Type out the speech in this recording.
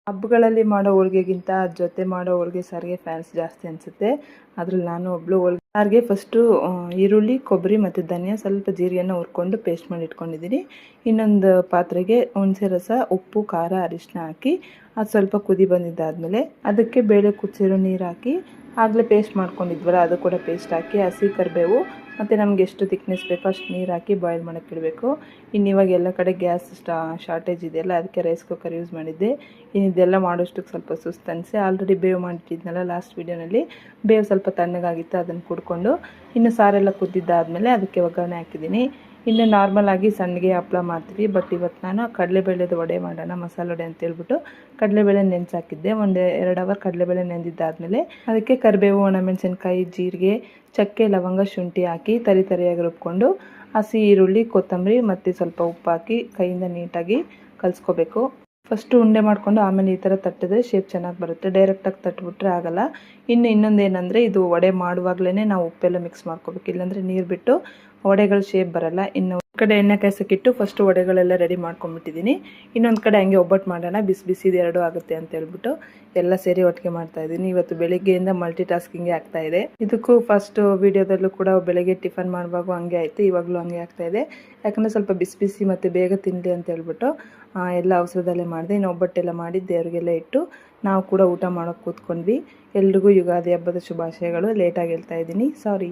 ಹಬ್ಬಗಳಲ್ಲಿ ಮಾಡೋ ಹೋಳಿಗೆಗಿಂತ ಜೊತೆ ಮಾಡೋ ಹೋಳಿಗೆ ಸಾರಿಗೆ ಫ್ಯಾನ್ಸ್ ಜಾಸ್ತಿ ಅನಿಸುತ್ತೆ. ಅದ್ರಲ್ಲಿ ನಾನು ಒಬ್ಳು ಹೋಳಿಗೆ ಸಾರಿಗೆ ಫಸ್ಟು ಈರುಳ್ಳಿ, ಕೊಬ್ಬರಿ ಮತ್ತು ಧನಿಯಾ, ಸ್ವಲ್ಪ ಜೀರಿಗೆನ ಹುರ್ಕೊಂಡು ಪೇಸ್ಟ್ ಮಾಡಿ ಇಟ್ಕೊಂಡಿದ್ದೀನಿ. ಇನ್ನೊಂದು ಪಾತ್ರೆಗೆ ಹುಣಸೆ ರಸ, ಉಪ್ಪು, ಖಾರ, ಅರಿಶಿನ ಹಾಕಿ ಅದು ಸ್ವಲ್ಪ ಕುದಿ ಬಂದಿದ್ದಾದಮೇಲೆ ಅದಕ್ಕೆ ಬೇಳೆ ಕುದಿಸಿರೋ ನೀರು ಹಾಕಿ ಆಗಲೇ ಪೇಸ್ಟ್ ಮಾಡ್ಕೊಂಡಿದ್ವಲ್ಲ ಅದು ಕೂಡ ಪೇಸ್ಟ್ ಹಾಕಿ ಹಸಿ ಕರಿಬೇವು ಮತ್ತು ನಮಗೆ ಎಷ್ಟು ಥಿಕ್ನೆಸ್ ಬೇಕೋ ಅಷ್ಟು ನೀರು ಹಾಕಿ ಬಾಯ್ಲ್ ಮಾಡೋಕ್ಕೆ ಇಡಬೇಕು. ಇನ್ನು ಇವಾಗ ಎಲ್ಲ ಕಡೆ ಗ್ಯಾಸ್ ಶಾರ್ಟೇಜ್ ಇದೆಯಲ್ಲ, ಅದಕ್ಕೆ ರೈಸ್ ಕುಕ್ಕರ್ ಯೂಸ್ ಮಾಡಿದ್ದೆ. ಇನ್ನು ಇದೆಲ್ಲ ಮಾಡೋಷ್ಟಕ್ಕೆ ಸ್ವಲ್ಪ ಸುಸ್ತು ಅನಿಸಿ ಆಲ್ರೆಡಿ ಬೇವು ಮಾಡಿಟ್ಟಿದ್ನಲ್ಲ ಲಾಸ್ಟ್ ವೀಡಿಯೋನಲ್ಲಿ, ಬೇವು ಸ್ವಲ್ಪ ತಣ್ಣಗಾಗಿತ್ತು, ಅದನ್ನು ಕುಡ್ಕೊಂಡು ಇನ್ನು ಸಾರೆಲ್ಲ ಕುದ್ದಿದ್ದಾದಮೇಲೆ ಅದಕ್ಕೆ ಒಗ್ಗರಣೆ ಹಾಕಿದ್ದೀನಿ. ಇನ್ನು ನಾರ್ಮಲ್ ಆಗಿ ಸಣ್ಣಗೆ ಹಪ್ಪಳ ಮಾಡ್ತೀವಿ, ಬಟ್ ಇವತ್ತು ನಾನು ಕಡಲೆಬೇಳೆದ ವಡೆ ಮಾಡೋಣ, ಮಸಾಲೆ ವಡೆ ಅಂತೇಳ್ಬಿಟ್ಟು ಕಡಲೆಬೇಳೆ ನೆನೆಸಾಕಿದ್ದೆ. ಒಂದು 2 ಅವರ್ ಕಡಲೆಬೇಳೆ ನೆಂದಿದ್ದಾದಮೇಲೆ ಅದಕ್ಕೆ ಕರಿಬೇವು, ಒಣಮೆಣಸಿನ್ಕಾಯಿ, ಜೀರಿಗೆ, ಚಕ್ಕೆ, ಲವಂಗ, ಶುಂಠಿ ಹಾಕಿ ತರಿಯಾಗಿ ರುಬ್ಕೊಂಡು ಹಸಿ ಈರುಳ್ಳಿ, ಕೊತ್ತಂಬರಿ ಮತ್ತು ಸ್ವಲ್ಪ ಉಪ್ಪು ಹಾಕಿ ಕೈಯಿಂದ ನೀಟಾಗಿ ಕಲಿಸ್ಕೋಬೇಕು. ಫಸ್ಟು ಉಂಡೆ ಮಾಡಿಕೊಂಡು ಆಮೇಲೆ ಈ ಥರ ತಟ್ಟಿದ್ರೆ ಶೇಪ್ ಚೆನ್ನಾಗಿ ಬರುತ್ತೆ. ಡೈರೆಕ್ಟಾಗಿ ತಟ್ಟಿಬಿಟ್ರೆ ಆಗಲ್ಲ. ಇನ್ನೊಂದು ಏನಂದರೆ ಇದು ವಡೆ ಮಾಡುವಾಗಲೇ ನಾವು ಉಪ್ಪೆಲ್ಲ ಮಿಕ್ಸ್ ಮಾಡ್ಕೋಬೇಕು, ಇಲ್ಲಾಂದರೆ ನೀರು ಬಿಟ್ಟು ವಡೆಗಳ ಶೇಪ್ ಬರಲ್ಲ. ಇನ್ನು ಕಡೆ ಎಣ್ಣೆ ಕಾಯ್ಸೋಕ್ಕಿಟ್ಟು ಫಸ್ಟು ವಡೆಗಳೆಲ್ಲ ರೆಡಿ ಮಾಡ್ಕೊಂಡ್ಬಿಟ್ಟಿದ್ದೀನಿ. ಇನ್ನೊಂದು ಕಡೆ ಹಂಗೆ ಒಬ್ಬಟ್ಟು ಮಾಡೋಣ, ಬಿಸಿದು ಎರಡೂ ಆಗುತ್ತೆ ಅಂತ ಹೇಳ್ಬಿಟ್ಟು ಎಲ್ಲ ಸೇರಿ ಒಟ್ಟಿಗೆ ಮಾಡ್ತಾಯಿದ್ದೀನಿ. ಇವತ್ತು ಬೆಳಿಗ್ಗೆಯಿಂದ ಮಲ್ಟಿ ಟಾಸ್ಕಿಂಗೇ ಆಗ್ತಾಯಿದೆ. ಇದಕ್ಕೂ ಫಸ್ಟ್ ವೀಡಿಯೋದಲ್ಲೂ ಕೂಡ ಬೆಳಗ್ಗೆ ಟಿಫನ್ ಮಾಡುವಾಗ ಹಂಗೆ ಆಯಿತು, ಇವಾಗಲೂ ಹಂಗೆ ಆಗ್ತಾಯಿದೆ. ಯಾಕಂದರೆ ಸ್ವಲ್ಪ ಬಿಸಿ ಮತ್ತು ಬೇಗ ತಿನ್ನಲಿ ಅಂತ ಹೇಳ್ಬಿಟ್ಟು ಎಲ್ಲ ಅವಸರದಲ್ಲೇ ಮಾಡಿದೆ. ಇನ್ನು ಒಬ್ಬಟ್ಟೆಲ್ಲ ಮಾಡಿ ದೇವರಿಗೆಲ್ಲ ಇಟ್ಟು ನಾವು ಕೂಡ ಊಟ ಮಾಡೋಕ್ಕೆ ಕೂತ್ಕೊಂಡ್ವಿ. ಎಲ್ರಿಗೂ ಯುಗಾದಿ ಹಬ್ಬದ ಶುಭಾಶಯಗಳು. ಲೇಟಾಗಿ ಹೇಳ್ತಾ ಇದ್ದೀನಿ, ಸಾರಿ.